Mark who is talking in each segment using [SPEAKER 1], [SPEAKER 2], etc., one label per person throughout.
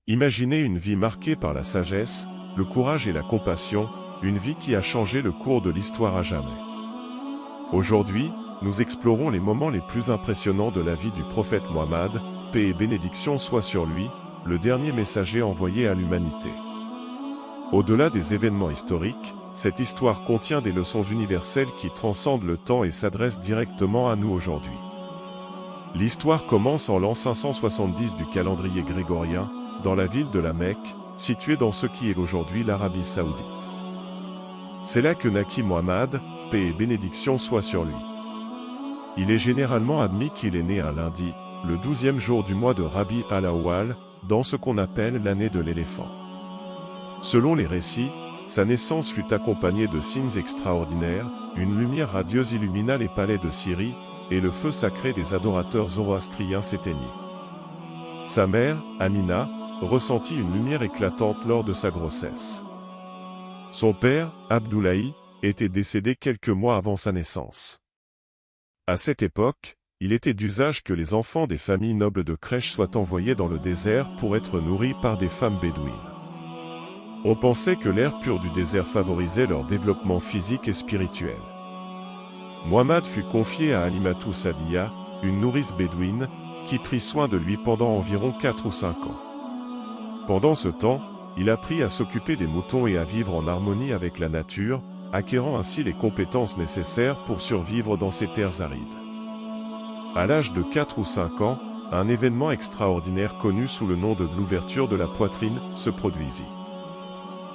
[SPEAKER 1] Imaginez une vie marquée par la sagesse, le courage et la compassion, une vie qui a changé le cours de l'histoire à jamais. Aujourd'hui, nous explorons les moments les plus impressionnants de la vie du prophète Mohammed, paix et bénédiction soient sur lui, le dernier messager envoyé à l'humanité. Au-delà des événements historiques, cette histoire contient des leçons universelles qui transcendent le temps et s'adressent directement à nous aujourd'hui. L'histoire commence en l'an 570 du calendrier grégorien, dans la ville de la Mecque, située dans ce qui est aujourd'hui l'Arabie Saoudite. C'est là que naquit Mohammed, paix et bénédiction soient sur lui. Il est généralement admis qu'il est né un lundi, le 12e jour du mois de Rabi al-Awwal, dans ce qu'on appelle l'année de l'éléphant. Selon les récits, sa naissance fut accompagnée de signes extraordinaires, une lumière radieuse illumina les palais de Syrie, et le feu sacré des adorateurs zoroastriens s'éteignit. Sa mère, Amina, ressentit une lumière éclatante lors de sa grossesse. Son père, Abdoulaye, était décédé quelques mois avant sa naissance. À cette époque, il était d'usage que les enfants des familles nobles de crèche soient envoyés dans le désert pour être nourris par des femmes bédouines. On pensait que l'air pur du désert favorisait leur développement physique et spirituel. Mohammed fut confié à Halimatou Sadiya, une nourrice bédouine, qui prit soin de lui pendant environ 4 ou 5 ans. Pendant ce temps, il apprit à s'occuper des moutons et à vivre en harmonie avec la nature, acquérant ainsi les compétences nécessaires pour survivre dans ces terres arides. À l'âge de 4 ou 5 ans, un événement extraordinaire connu sous le nom de l'ouverture de la poitrine se produisit.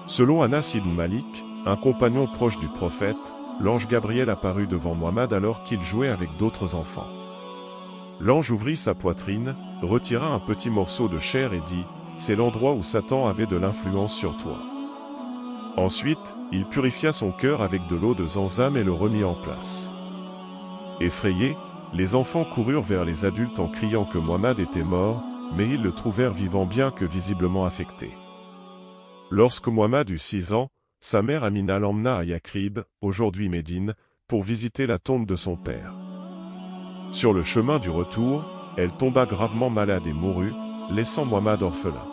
[SPEAKER 1] Selon Anas ibn Malik, un compagnon proche du prophète, l'ange Gabriel apparut devant Mohammed alors qu'il jouait avec d'autres enfants. L'ange ouvrit sa poitrine, retira un petit morceau de chair et dit « C'est l'endroit où Satan avait de l'influence sur toi ». Ensuite, il purifia son cœur avec de l'eau de Zamzam et le remit en place. Effrayés, les enfants coururent vers les adultes en criant que Mohammed était mort, mais ils le trouvèrent vivant bien que visiblement affecté. Lorsque Mohammed eut 6 ans, sa mère Amina l'emmena à Yathrib, aujourd'hui Médine, pour visiter la tombe de son père. Sur le chemin du retour, elle tomba gravement malade et mourut, laissant Mohammed orphelin.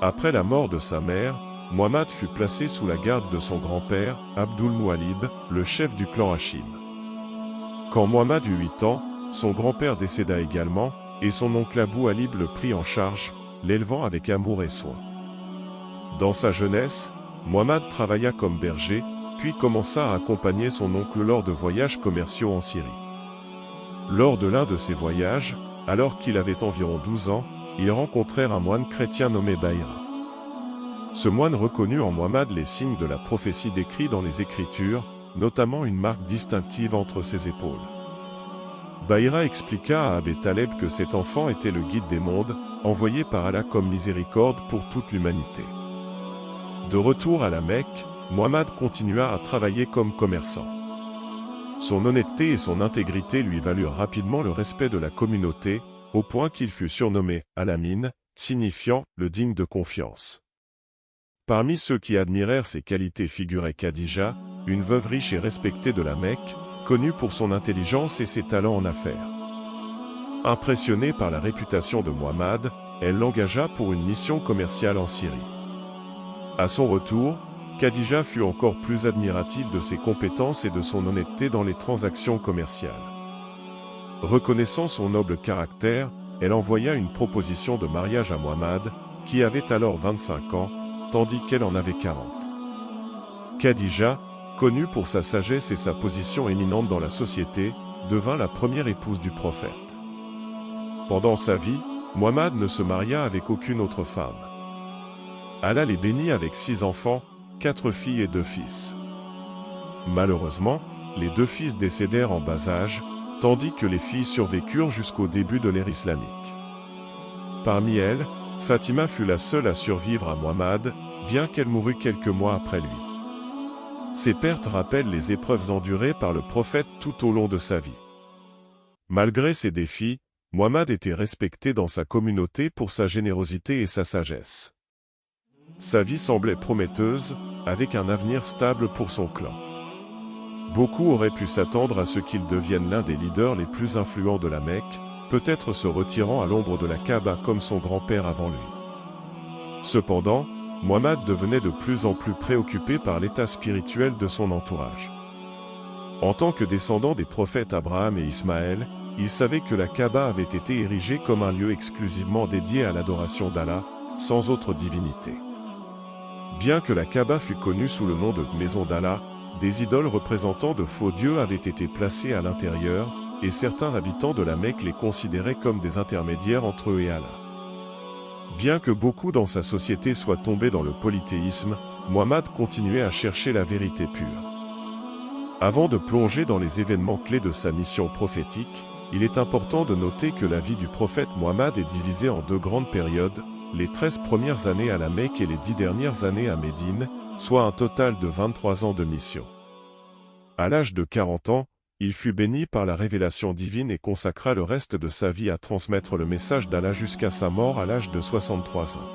[SPEAKER 1] Après la mort de sa mère, Mohammed fut placé sous la garde de son grand-père, Abdul Moualib, le chef du clan Hachim. Quand Mohammed eut 8 ans, son grand-père décéda également, et son oncle Abou Alib le prit en charge, l'élevant avec amour et soin. Dans sa jeunesse, Mohammed travailla comme berger, puis commença à accompagner son oncle lors de voyages commerciaux en Syrie. Lors de l'un de ces voyages, alors qu'il avait environ 12 ans, ils rencontrèrent un moine chrétien nommé Bahira. Ce moine reconnut en Mohammed les signes de la prophétie décrits dans les Écritures, notamment une marque distinctive entre ses épaules. Bahira expliqua à Abu Taleb que cet enfant était le guide des mondes, envoyé par Allah comme miséricorde pour toute l'humanité. De retour à la Mecque, Mohammed continua à travailler comme commerçant. Son honnêteté et son intégrité lui valurent rapidement le respect de la communauté, au point qu'il fut surnommé « Al-Amin », signifiant « le digne de confiance ». Parmi ceux qui admirèrent ses qualités figurait Khadija, une veuve riche et respectée de la Mecque, connue pour son intelligence et ses talents en affaires. Impressionnée par la réputation de Mohammed, elle l'engagea pour une mission commerciale en Syrie. À son retour, Khadija fut encore plus admirative de ses compétences et de son honnêteté dans les transactions commerciales. Reconnaissant son noble caractère, elle envoya une proposition de mariage à Mohammed, qui avait alors 25 ans, tandis qu'elle en avait 40. Khadija, connue pour sa sagesse et sa position éminente dans la société, devint la première épouse du prophète. Pendant sa vie, Mohammed ne se maria avec aucune autre femme. Allah les bénit avec 6 enfants, 4 filles et 2 fils. Malheureusement, les 2 fils décédèrent en bas âge, tandis que les filles survécurent jusqu'au début de l'ère islamique. Parmi elles, Fatima fut la seule à survivre à Mohammed, bien qu'elle mourut quelques mois après lui. Ces pertes rappellent les épreuves endurées par le prophète tout au long de sa vie. Malgré ces défis, Mohammed était respecté dans sa communauté pour sa générosité et sa sagesse. Sa vie semblait prometteuse, avec un avenir stable pour son clan. Beaucoup auraient pu s'attendre à ce qu'il devienne l'un des leaders les plus influents de la Mecque, peut-être se retirant à l'ombre de la Kaaba comme son grand-père avant lui. Cependant, Muhammad devenait de plus en plus préoccupé par l'état spirituel de son entourage. En tant que descendant des prophètes Abraham et Ismaël, il savait que la Kaaba avait été érigée comme un lieu exclusivement dédié à l'adoration d'Allah, sans autre divinité. Bien que la Kaaba fût connue sous le nom de Maison d'Allah, des idoles représentant de faux dieux avaient été placées à l'intérieur, et certains habitants de la Mecque les considéraient comme des intermédiaires entre eux et Allah. Bien que beaucoup dans sa société soient tombés dans le polythéisme, Muhammad continuait à chercher la vérité pure. Avant de plonger dans les événements clés de sa mission prophétique, il est important de noter que la vie du prophète Muhammad est divisée en deux grandes périodes, les 13 premières années à la Mecque et les 10 dernières années à Médine, soit un total de 23 ans de mission. À l'âge de 40 ans, il fut béni par la révélation divine et consacra le reste de sa vie à transmettre le message d'Allah jusqu'à sa mort à l'âge de 63 ans.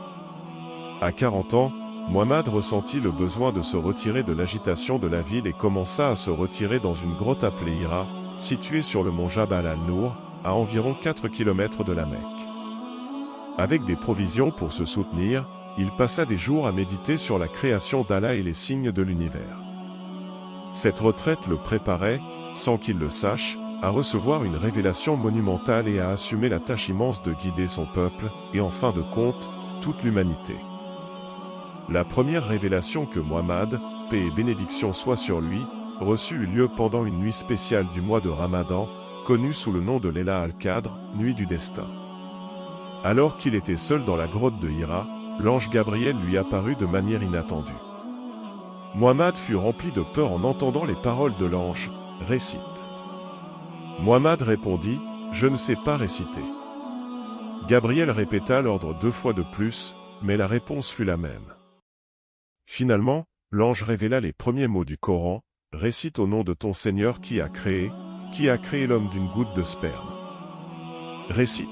[SPEAKER 1] À 40 ans, Muhammad ressentit le besoin de se retirer de l'agitation de la ville et commença à se retirer dans une grotte appelée Hira, située sur le mont Jabal al-Nour, à environ 4 km de la Mecque. Avec des provisions pour se soutenir, il passa des jours à méditer sur la création d'Allah et les signes de l'univers. Cette retraite le préparait, sans qu'il le sache, à recevoir une révélation monumentale et à assumer la tâche immense de guider son peuple, et en fin de compte, toute l'humanité. La première révélation que Muhammad, paix et bénédiction soient sur lui, reçut eut lieu pendant une nuit spéciale du mois de Ramadan, connue sous le nom de Layla al-Qadr, nuit du destin. Alors qu'il était seul dans la grotte de Hira, l'ange Gabriel lui apparut de manière inattendue. Muhammad fut rempli de peur en entendant les paroles de l'ange, « Récite ». Muhammad répondit, « Je ne sais pas réciter ». Gabriel répéta l'ordre 2 fois de plus, mais la réponse fut la même. Finalement, l'ange révéla les premiers mots du Coran, « Récite au nom de ton Seigneur qui a créé l'homme d'une goutte de sperme. » Récite.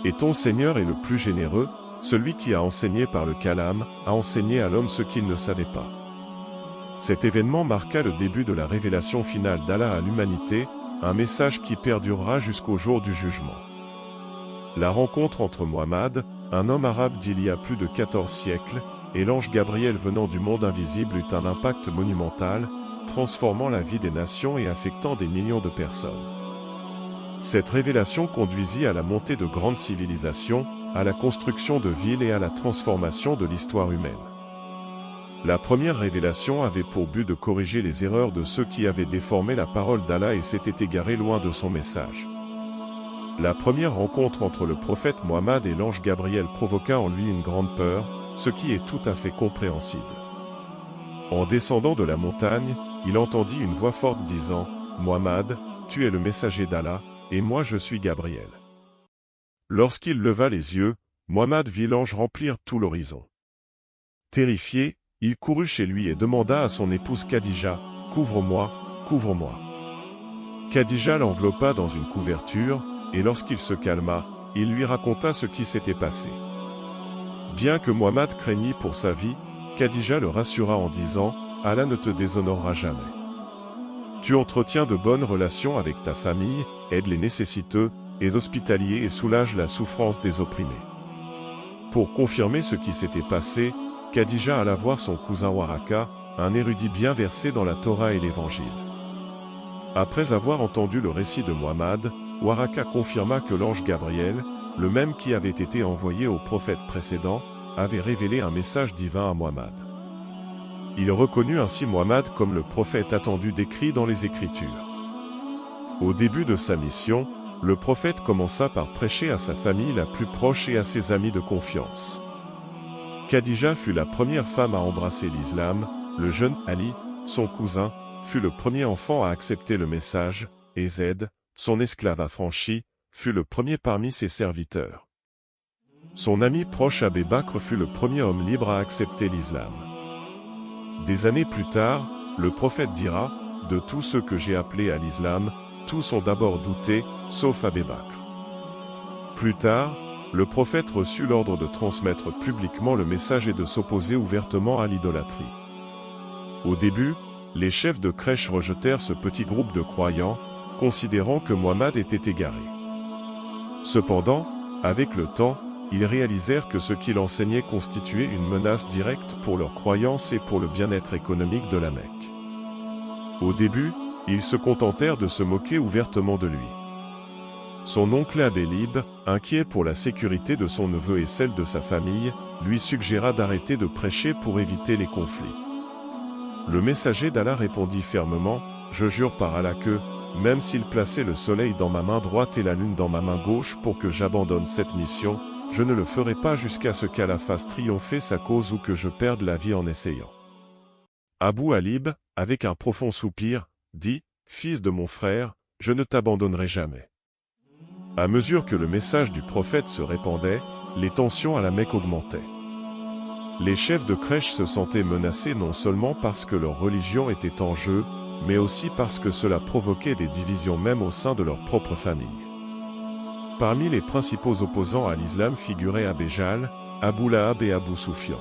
[SPEAKER 1] Et ton Seigneur est le plus généreux, celui qui a enseigné par le Kalam, a enseigné à l'homme ce qu'il ne savait pas. Cet événement marqua le début de la révélation finale d'Allah à l'humanité, un message qui perdurera jusqu'au jour du jugement. La rencontre entre Muhammad, un homme arabe d'il y a plus de 14 siècles, et l'ange Gabriel venant du monde invisible eut un impact monumental, transformant la vie des nations et affectant des millions de personnes. Cette révélation conduisit à la montée de grandes civilisations, à la construction de villes et à la transformation de l'histoire humaine. La première révélation avait pour but de corriger les erreurs de ceux qui avaient déformé la parole d'Allah et s'étaient égarés loin de son message. La première rencontre entre le prophète Muhammad et l'ange Gabriel provoqua en lui une grande peur, ce qui est tout à fait compréhensible. En descendant de la montagne, il entendit une voix forte disant « Muhammad, tu es le messager d'Allah, et moi je suis Gabriel. » Lorsqu'il leva les yeux, Muhammad vit l'ange remplir tout l'horizon. Terrifié, il courut chez lui et demanda à son épouse Khadija, « Couvre-moi, couvre-moi. » Khadija l'enveloppa dans une couverture, et lorsqu'il se calma, il lui raconta ce qui s'était passé. Bien que Muhammad craignît pour sa vie, Khadija le rassura en disant, « Allah ne te déshonorera jamais. Tu entretiens de bonnes relations avec ta famille, aide les nécessiteux, les hospitaliers et soulage la souffrance des opprimés. » Pour confirmer ce qui s'était passé, Khadija alla voir son cousin Waraka, un érudit bien versé dans la Torah et l'Évangile. Après avoir entendu le récit de Muhammad, Waraka confirma que l'ange Gabriel, le même qui avait été envoyé au prophète précédent, avait révélé un message divin à Muhammad. Il reconnut ainsi Muhammad comme le prophète attendu décrit dans les Écritures. Au début de sa mission, le prophète commença par prêcher à sa famille la plus proche et à ses amis de confiance. Khadija fut la première femme à embrasser l'islam, le jeune Ali, son cousin, fut le premier enfant à accepter le message, et Zaid, son esclave affranchi, fut le premier parmi ses serviteurs. Son ami proche Abu Bakr fut le premier homme libre à accepter l'islam. Des années plus tard, le prophète dira, « De tous ceux que j'ai appelés à l'islam, tous ont d'abord douté, sauf Abu Bakr. » Plus tard, le prophète reçut l'ordre de transmettre publiquement le message et de s'opposer ouvertement à l'idolâtrie. Au début, les chefs de crèche rejetèrent ce petit groupe de croyants, considérant que Muhammad était égaré. Cependant, avec le temps, ils réalisèrent que ce qu'il enseignait constituait une menace directe pour leurs croyances et pour le bien-être économique de la Mecque. Au début, ils se contentèrent de se moquer ouvertement de lui. Son oncle Abbé Libre, inquiet pour la sécurité de son neveu et celle de sa famille, lui suggéra d'arrêter de prêcher pour éviter les conflits. Le messager d'Allah répondit fermement, « Je jure par Allah que, même s'il plaçait le soleil dans ma main droite et la lune dans ma main gauche pour que j'abandonne cette mission, je ne le ferai pas jusqu'à ce qu'Allah fasse triompher sa cause ou que je perde la vie en essayant. » Abu Alib, avec un profond soupir, dit, « Fils de mon frère, je ne t'abandonnerai jamais. » À mesure que le message du prophète se répandait, les tensions à la Mecque augmentaient. Les chefs de crèche se sentaient menacés non seulement parce que leur religion était en jeu, mais aussi parce que cela provoquait des divisions même au sein de leur propre famille. Parmi les principaux opposants à l'islam figuraient Abu Jahl, Abu Lahab et Abu Sufyan.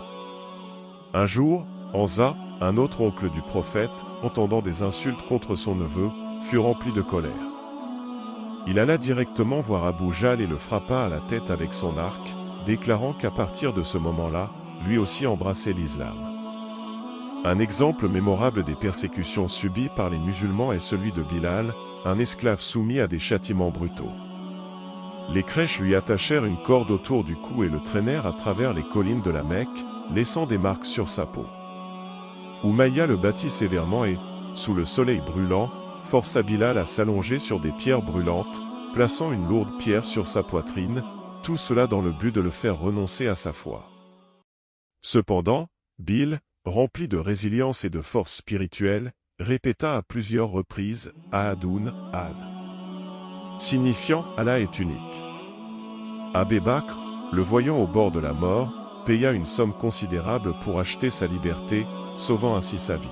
[SPEAKER 1] Un jour, Hamza, un autre oncle du prophète, entendant des insultes contre son neveu, fut rempli de colère. Il alla directement voir Abu Jahl et le frappa à la tête avec son arc, déclarant qu'à partir de ce moment-là, lui aussi embrassait l'islam. Un exemple mémorable des persécutions subies par les musulmans est celui de Bilal, un esclave soumis à des châtiments brutaux. Les crèches lui attachèrent une corde autour du cou et le traînèrent à travers les collines de la Mecque, laissant des marques sur sa peau. Umayya le battit sévèrement et, sous le soleil brûlant, força Bilal à s'allonger sur des pierres brûlantes, plaçant une lourde pierre sur sa poitrine, tout cela dans le but de le faire renoncer à sa foi. Cependant, Bil, rempli de résilience et de force spirituelle, répéta à plusieurs reprises « Ahadoun, Ahad », signifiant « Allah est unique ». Abu Bakr, le voyant au bord de la mort, paya une somme considérable pour acheter sa liberté, sauvant ainsi sa vie.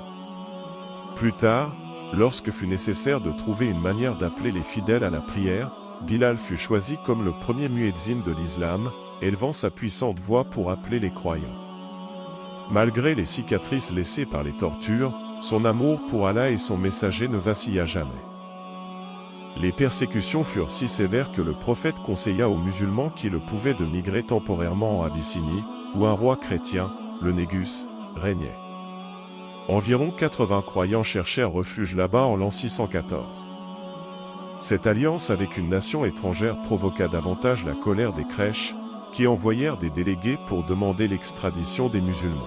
[SPEAKER 1] Plus tard, lorsque fut nécessaire de trouver une manière d'appeler les fidèles à la prière, Bilal fut choisi comme le premier muezzin de l'islam, élevant sa puissante voix pour appeler les croyants. Malgré les cicatrices laissées par les tortures, son amour pour Allah et son messager ne vacilla jamais. Les persécutions furent si sévères que le prophète conseilla aux musulmans qui le pouvaient de migrer temporairement en Abyssinie, où un roi chrétien, le Négus, régnait. Environ 80 croyants cherchèrent refuge là-bas en l'an 614. Cette alliance avec une nation étrangère provoqua davantage la colère des crèches, qui envoyèrent des délégués pour demander l'extradition des musulmans.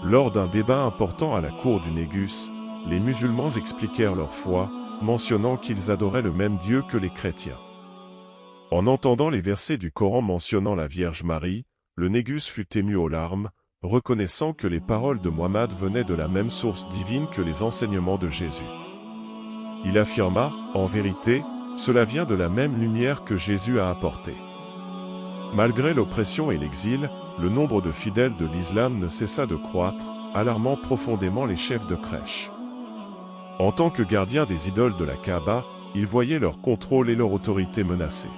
[SPEAKER 1] Lors d'un débat important à la cour du Négus, les musulmans expliquèrent leur foi, mentionnant qu'ils adoraient le même Dieu que les chrétiens. En entendant les versets du Coran mentionnant la Vierge Marie, le Négus fut ému aux larmes, reconnaissant que les paroles de Muhammad venaient de la même source divine que les enseignements de Jésus. Il affirma, en vérité, cela vient de la même lumière que Jésus a apportée. Malgré l'oppression et l'exil, le nombre de fidèles de l'islam ne cessa de croître, alarmant profondément les chefs de crèche. En tant que gardiens des idoles de la Kaaba, ils voyaient leur contrôle et leur autorité menacés.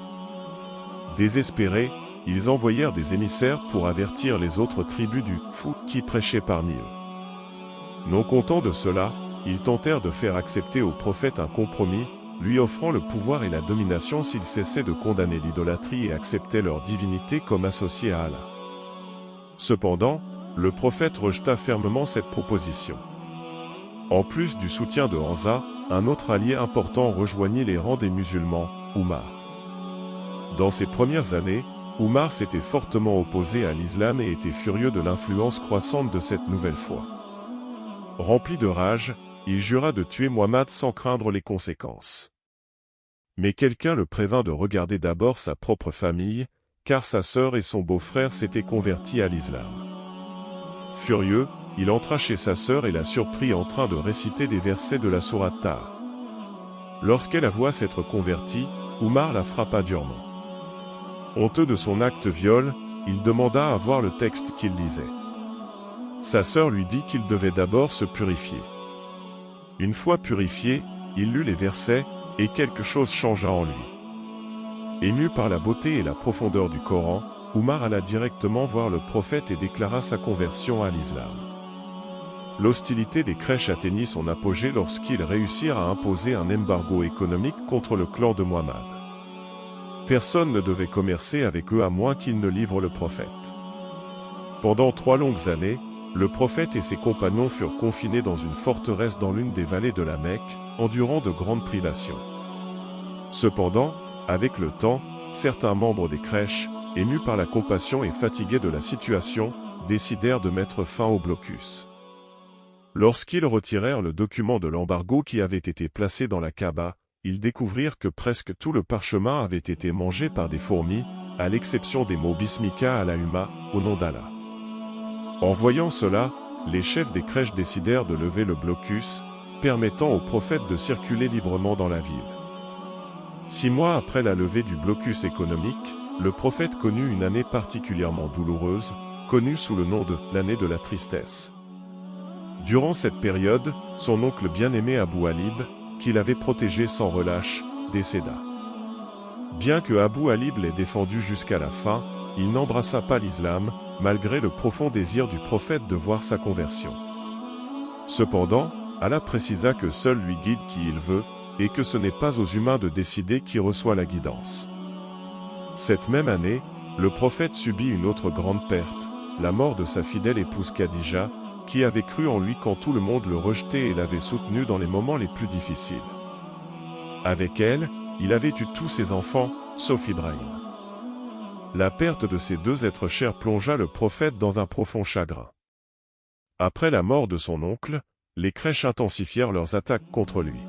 [SPEAKER 1] Désespérés, ils envoyèrent des émissaires pour avertir les autres tribus du Fou qui prêchaient parmi eux. Non contents de cela, ils tentèrent de faire accepter au prophète un compromis, lui offrant le pouvoir et la domination s'il cessait de condamner l'idolâtrie et acceptait leur divinité comme associée à Allah. Cependant, le prophète rejeta fermement cette proposition. En plus du soutien de Hamza, un autre allié important rejoignit les rangs des musulmans, Umar. Dans ses premières années, Umar s'était fortement opposé à l'islam et était furieux de l'influence croissante de cette nouvelle foi. Rempli de rage, il jura de tuer Muhammad sans craindre les conséquences. Mais quelqu'un le prévint de regarder d'abord sa propre famille, car sa sœur et son beau-frère s'étaient convertis à l'islam. Furieux, il entra chez sa sœur et la surprit en train de réciter des versets de la sourate Taha. Lorsqu'elle avoua s'être convertie, Umar la frappa durement. Honteux de son acte viol, il demanda à voir le texte qu'il lisait. Sa sœur lui dit qu'il devait d'abord se purifier. Une fois purifié, il lut les versets, et quelque chose changea en lui. Ému par la beauté et la profondeur du Coran, Umar alla directement voir le prophète et déclara sa conversion à l'islam. L'hostilité des crèches atteignit son apogée lorsqu'ils réussirent à imposer un embargo économique contre le clan de Muhammad. Personne ne devait commercer avec eux à moins qu'ils ne livrent le prophète. Pendant 3 longues années, le prophète et ses compagnons furent confinés dans une forteresse dans l'une des vallées de la Mecque, endurant de grandes privations. Cependant, avec le temps, certains membres des crèches, émus par la compassion et fatigués de la situation, décidèrent de mettre fin au blocus. Lorsqu'ils retirèrent le document de l'embargo qui avait été placé dans la Kaaba, ils découvrirent que presque tout le parchemin avait été mangé par des fourmis, à l'exception des mots Bismika Allahumma, au nom d'Allah. En voyant cela, les chefs des crèches décidèrent de lever le blocus, permettant au prophète de circuler librement dans la ville. 6 mois après la levée du blocus économique, le prophète connut une année particulièrement douloureuse, connue sous le nom de l'année de la tristesse. Durant cette période, son oncle bien-aimé Abu Alib, qu'il avait protégé sans relâche, décéda. Bien que Abu Alib l'ait défendu jusqu'à la fin, il n'embrassa pas l'islam, malgré le profond désir du prophète de voir sa conversion. Cependant, Allah précisa que seul lui guide qui il veut, et que ce n'est pas aux humains de décider qui reçoit la guidance. Cette même année, le prophète subit une autre grande perte, la mort de sa fidèle épouse Khadija, qui avait cru en lui quand tout le monde le rejetait et l'avait soutenu dans les moments les plus difficiles. Avec elle, il avait eu tous ses enfants, sauf Ibrahim. La perte de ces 2 êtres chers plongea le prophète dans un profond chagrin. Après la mort de son oncle, les crèches intensifièrent leurs attaques contre lui.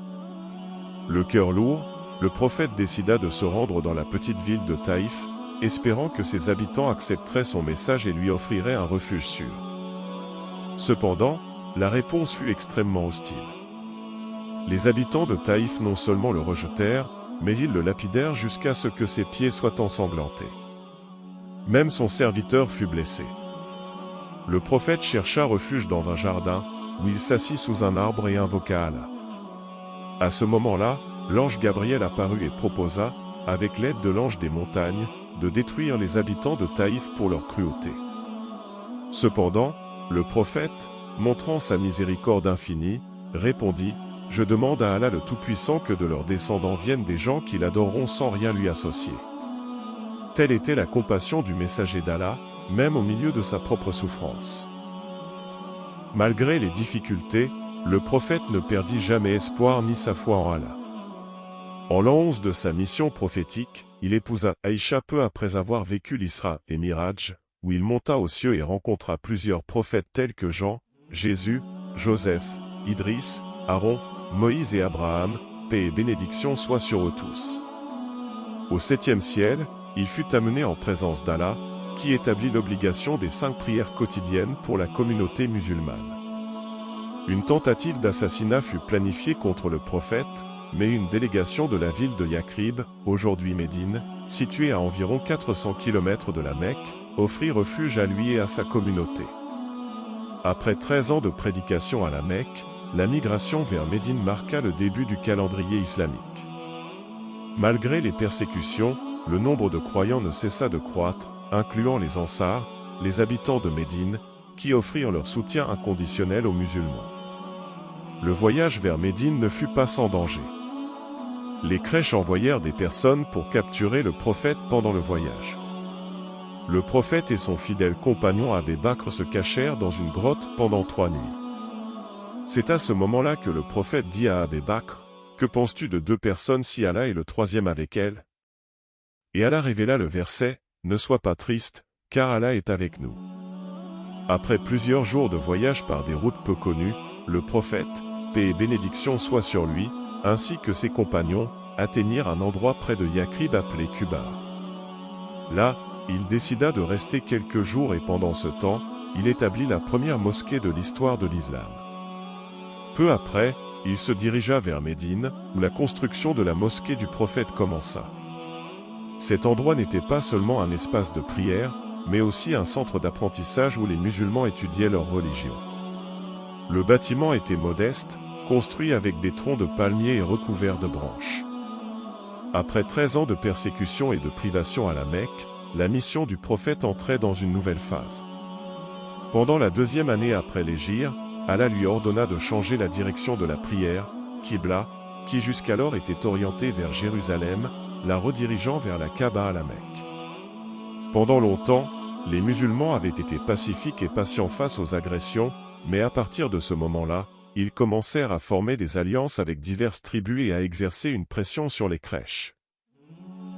[SPEAKER 1] Le cœur lourd, le prophète décida de se rendre dans la petite ville de Taïf, espérant que ses habitants accepteraient son message et lui offriraient un refuge sûr. Cependant, la réponse fut extrêmement hostile. Les habitants de Taïf non seulement le rejetèrent, mais ils le lapidèrent jusqu'à ce que ses pieds soient ensanglantés. Même son serviteur fut blessé. Le prophète chercha refuge dans un jardin, où il s'assit sous un arbre et invoqua Allah. À ce moment-là, l'ange Gabriel apparut et proposa, avec l'aide de l'ange des montagnes, de détruire les habitants de Taïf pour leur cruauté. Cependant, le prophète, montrant sa miséricorde infinie, répondit « Je demande à Allah le Tout-Puissant que de leurs descendants viennent des gens qui l'adoreront sans rien lui associer. » Telle était la compassion du messager d'Allah, même au milieu de sa propre souffrance. Malgré les difficultés, le prophète ne perdit jamais espoir ni sa foi en Allah. En l'an 11 de sa mission prophétique, il épousa Aïcha peu après avoir vécu l'Isra et Miraj, où il monta aux cieux et rencontra plusieurs prophètes tels que Jean, Jésus, Joseph, Idriss, Aaron, Moïse et Abraham, paix et bénédiction soient sur eux tous. Au 7e ciel, il fut amené en présence d'Allah, qui établit l'obligation des 5 prières quotidiennes pour la communauté musulmane. Une tentative d'assassinat fut planifiée contre le prophète, mais une délégation de la ville de Yathrib, aujourd'hui Médine, située à environ 400 km de la Mecque, offrit refuge à lui et à sa communauté. Après 13 ans de prédication à la Mecque, la migration vers Médine marqua le début du calendrier islamique. Malgré les persécutions, le nombre de croyants ne cessa de croître, incluant les Ansars, les habitants de Médine, qui offrirent leur soutien inconditionnel aux musulmans. Le voyage vers Médine ne fut pas sans danger. Les crèches envoyèrent des personnes pour capturer le prophète pendant le voyage. Le prophète et son fidèle compagnon Abu Bakr se cachèrent dans une grotte pendant 3 nuits. C'est à ce moment-là que le prophète dit à Abu Bakr, « Que penses-tu de 2 personnes si Allah est le 3e avec elles ?» Et Allah révéla le verset, « Ne sois pas triste, car Allah est avec nous. » Après plusieurs jours de voyage par des routes peu connues, le prophète, paix et bénédiction soient sur lui, ainsi que ses compagnons, atteignirent un endroit près de Yathrib appelé Kubar. Là, il décida de rester quelques jours et pendant ce temps, il établit la première mosquée de l'histoire de l'islam. Peu après, il se dirigea vers Médine, où la construction de la mosquée du prophète commença. Cet endroit n'était pas seulement un espace de prière, mais aussi un centre d'apprentissage où les musulmans étudiaient leur religion. Le bâtiment était modeste, construit avec des troncs de palmiers et recouvert de branches. Après 13 ans de persécution et de privation à la Mecque, la mission du prophète entrait dans une nouvelle phase. Pendant la 2e année après l'hégire, Allah lui ordonna de changer la direction de la prière, Qibla, qui jusqu'alors était orientée vers Jérusalem, la redirigeant vers la Kaaba à la Mecque. Pendant longtemps, les musulmans avaient été pacifiques et patients face aux agressions, mais à partir de ce moment-là, ils commencèrent à former des alliances avec diverses tribus et à exercer une pression sur les Quraysh.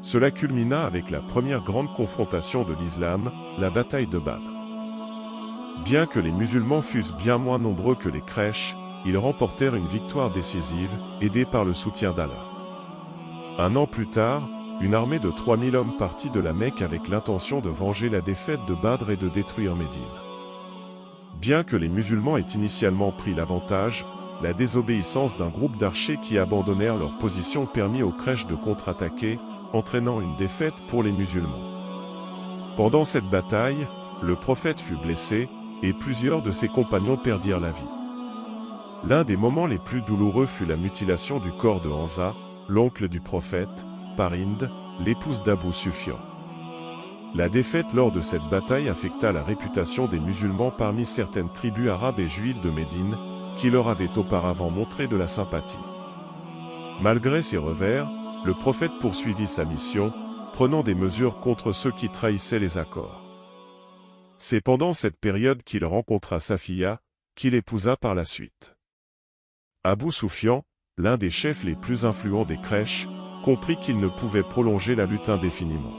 [SPEAKER 1] Cela culmina avec la première grande confrontation de l'islam, la bataille de Badr. Bien que les musulmans fussent bien moins nombreux que les Quraysh, ils remportèrent une victoire décisive, aidés par le soutien d'Allah. Un an plus tard, une armée de 3000 hommes partit de la Mecque avec l'intention de venger la défaite de Badr et de détruire Médine. Bien que les musulmans aient initialement pris l'avantage, la désobéissance d'un groupe d'archers qui abandonnèrent leur position permit aux Quraysh de contre-attaquer, entraînant une défaite pour les musulmans. Pendant cette bataille, le prophète fut blessé, et plusieurs de ses compagnons perdirent la vie. L'un des moments les plus douloureux fut la mutilation du corps de Hamza, l'oncle du prophète, par Hind, l'épouse d'Abu Sufyan. La défaite lors de cette bataille affecta la réputation des musulmans parmi certaines tribus arabes et juives de Médine, qui leur avaient auparavant montré de la sympathie. Malgré ces revers, le prophète poursuivit sa mission, prenant des mesures contre ceux qui trahissaient les accords. C'est pendant cette période qu'il rencontra Safiya, qu'il épousa par la suite. Abu Sufyan, l'un des chefs les plus influents des Quraysh, comprit qu'il ne pouvait prolonger la lutte indéfiniment.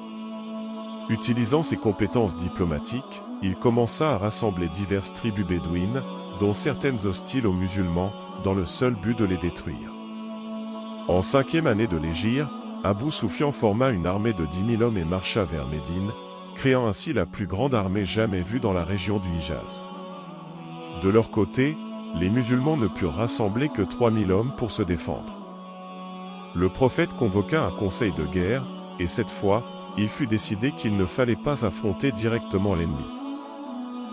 [SPEAKER 1] Utilisant ses compétences diplomatiques, il commença à rassembler diverses tribus bédouines, dont certaines hostiles aux musulmans, dans le seul but de les détruire. En 5e année de l'Hégire, Abu Sufyan forma une armée de 10 000 hommes et marcha vers Médine, créant ainsi la plus grande armée jamais vue dans la région du Hijaz. De leur côté, les musulmans ne purent rassembler que 3000 hommes pour se défendre. Le prophète convoqua un conseil de guerre, et cette fois, il fut décidé qu'il ne fallait pas affronter directement l'ennemi.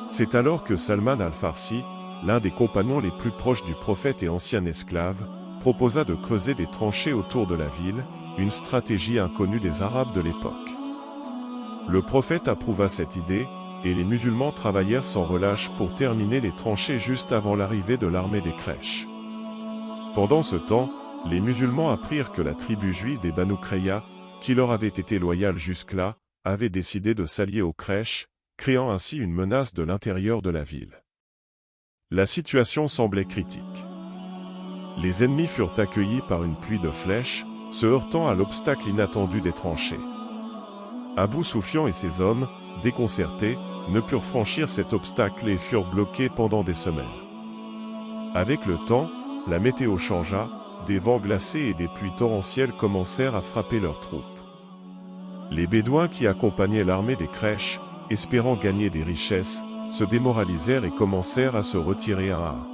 [SPEAKER 1] C'est alors que Salman al-Farsi, l'un des compagnons les plus proches du prophète et ancien esclave, proposa de creuser des tranchées autour de la ville, une stratégie inconnue des Arabes de l'époque. Le prophète approuva cette idée, et les musulmans travaillèrent sans relâche pour terminer les tranchées juste avant l'arrivée de l'armée des Quraysh. Pendant ce temps, les musulmans apprirent que la tribu juive des Banu Qurayza, qui leur avait été loyale jusque-là, avait décidé de s'allier aux Quraysh, créant ainsi une menace de l'intérieur de la ville. La situation semblait critique. Les ennemis furent accueillis par une pluie de flèches, se heurtant à l'obstacle inattendu des tranchées. Abu Sufyan et ses hommes, déconcertés, ne purent franchir cet obstacle et furent bloqués pendant des semaines. Avec le temps, la météo changea, des vents glacés et des pluies torrentielles commencèrent à frapper leurs troupes. Les Bédouins qui accompagnaient l'armée des Quraysh, espérant gagner des richesses, se démoralisèrent et commencèrent à se retirer un à un.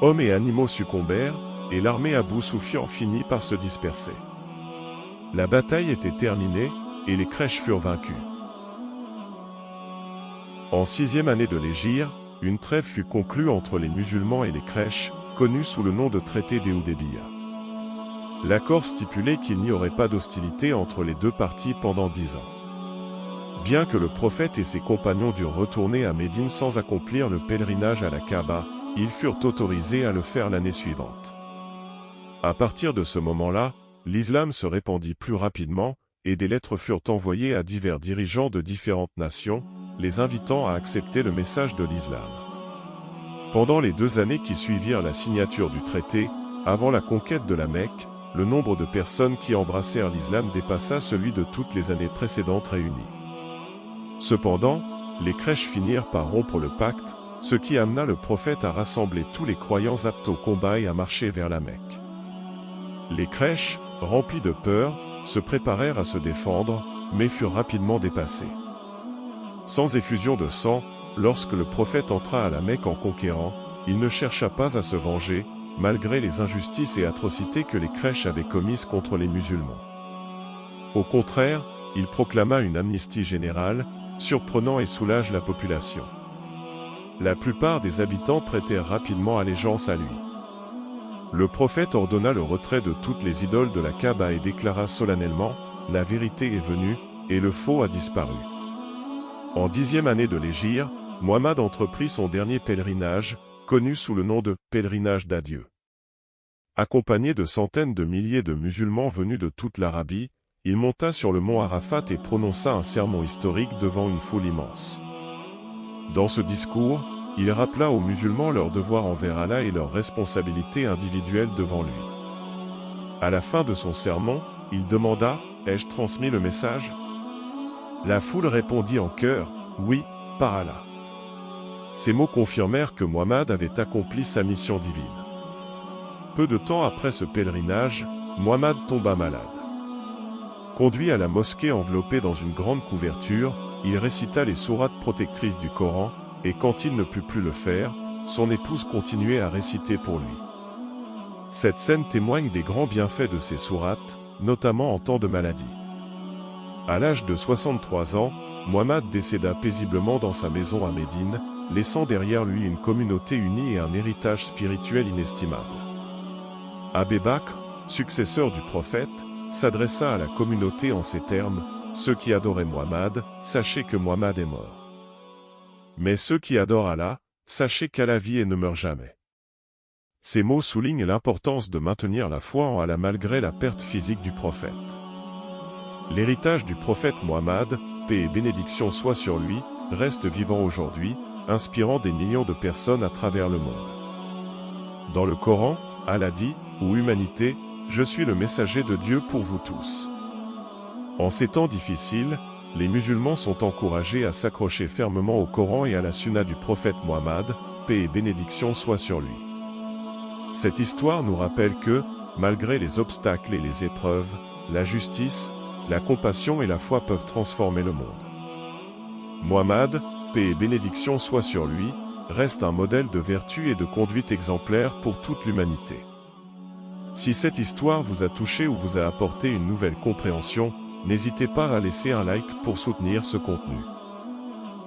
[SPEAKER 1] Hommes et animaux succombèrent, et l'armée Abu Sufyan finit par se disperser. La bataille était terminée, et les Quraysh furent vaincus. En 6e année de l'Hégire, une trêve fut conclue entre les musulmans et les Quraysh, connue sous le nom de traité d'Hudaybiyah. L'accord stipulait qu'il n'y aurait pas d'hostilité entre les deux parties pendant 10 ans. Bien que le prophète et ses compagnons durent retourner à Médine sans accomplir le pèlerinage à la Kaaba, ils furent autorisés à le faire l'année suivante. À partir de ce moment-là, l'islam se répandit plus rapidement, et des lettres furent envoyées à divers dirigeants de différentes nations, les invitant à accepter le message de l'islam. Pendant les 2 années qui suivirent la signature du traité, avant la conquête de la Mecque, le nombre de personnes qui embrassèrent l'islam dépassa celui de toutes les années précédentes réunies. Cependant, les Quraysh finirent par rompre le pacte, ce qui amena le prophète à rassembler tous les croyants aptes au combat et à marcher vers la Mecque. Les Quraysh, remplis de peur, se préparèrent à se défendre, mais furent rapidement dépassés. Sans effusion de sang, lorsque le prophète entra à la Mecque en conquérant, il ne chercha pas à se venger, malgré les injustices et atrocités que les Quraysh avaient commises contre les musulmans. Au contraire, il proclama une amnistie générale, surprenant et soulage la population. La plupart des habitants prêtèrent rapidement allégeance à lui. Le prophète ordonna le retrait de toutes les idoles de la Kaaba et déclara solennellement « La vérité est venue, et le faux a disparu ». En 10e année de l'Hégire, Muhammad entreprit son dernier pèlerinage, connu sous le nom de « pèlerinage d'adieu ». Accompagné de centaines de milliers de musulmans venus de toute l'Arabie, il monta sur le mont Arafat et prononça un sermon historique devant une foule immense. Dans ce discours, il rappela aux musulmans leur devoir envers Allah et leur responsabilité individuelle devant lui. À la fin de son sermon, il demanda « Ai-je transmis le message ?» La foule répondit en chœur « Oui, par Allah ». Ces mots confirmèrent que Muhammad avait accompli sa mission divine. Peu de temps après ce pèlerinage, Muhammad tomba malade. Conduit à la mosquée enveloppé dans une grande couverture, il récita les sourates protectrices du Coran, et quand il ne put plus le faire, son épouse continuait à réciter pour lui. Cette scène témoigne des grands bienfaits de ces sourates, notamment en temps de maladie. À l'âge de 63 ans, Muhammad décéda paisiblement dans sa maison à Médine, laissant derrière lui une communauté unie et un héritage spirituel inestimable. Abu Bakr, successeur du prophète, s'adressa à la communauté en ces termes : « Ceux qui adoraient Muhammad, sachez que Muhammad est mort. Mais ceux qui adorent Allah, sachez qu'Allah vit et ne meurt jamais. » Ces mots soulignent l'importance de maintenir la foi en Allah malgré la perte physique du prophète. L'héritage du prophète Muhammad, paix et bénédiction soient sur lui, reste vivant aujourd'hui, inspirant des millions de personnes à travers le monde. Dans le Coran, Allah dit, ô humanité, je suis le messager de Dieu pour vous tous. En ces temps difficiles, les musulmans sont encouragés à s'accrocher fermement au Coran et à la sunna du prophète Muhammad, paix et bénédiction soient sur lui. Cette histoire nous rappelle que, malgré les obstacles et les épreuves, la justice, la compassion et la foi peuvent transformer le monde. Muhammad, paix et bénédiction soient sur lui, reste un modèle de vertu et de conduite exemplaire pour toute l'humanité. Si cette histoire vous a touché ou vous a apporté une nouvelle compréhension, n'hésitez pas à laisser un like pour soutenir ce contenu.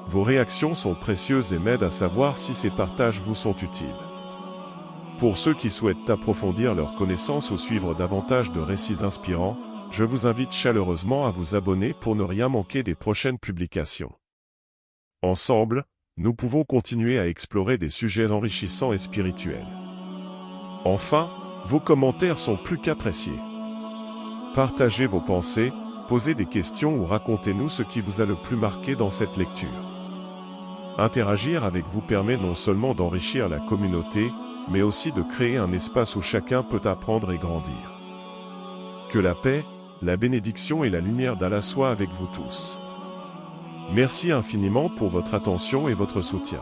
[SPEAKER 1] Vos réactions sont précieuses et m'aident à savoir si ces partages vous sont utiles. Pour ceux qui souhaitent approfondir leurs connaissances ou suivre davantage de récits inspirants, je vous invite chaleureusement à vous abonner pour ne rien manquer des prochaines publications. Ensemble, nous pouvons continuer à explorer des sujets enrichissants et spirituels. Enfin, vos commentaires sont plus qu'appréciés. Partagez vos pensées, posez des questions ou racontez-nous ce qui vous a le plus marqué dans cette lecture. Interagir avec vous permet non seulement d'enrichir la communauté, mais aussi de créer un espace où chacun peut apprendre et grandir. Que la paix, la bénédiction et la lumière d'Allah soient avec vous tous. Merci infiniment pour votre attention et votre soutien.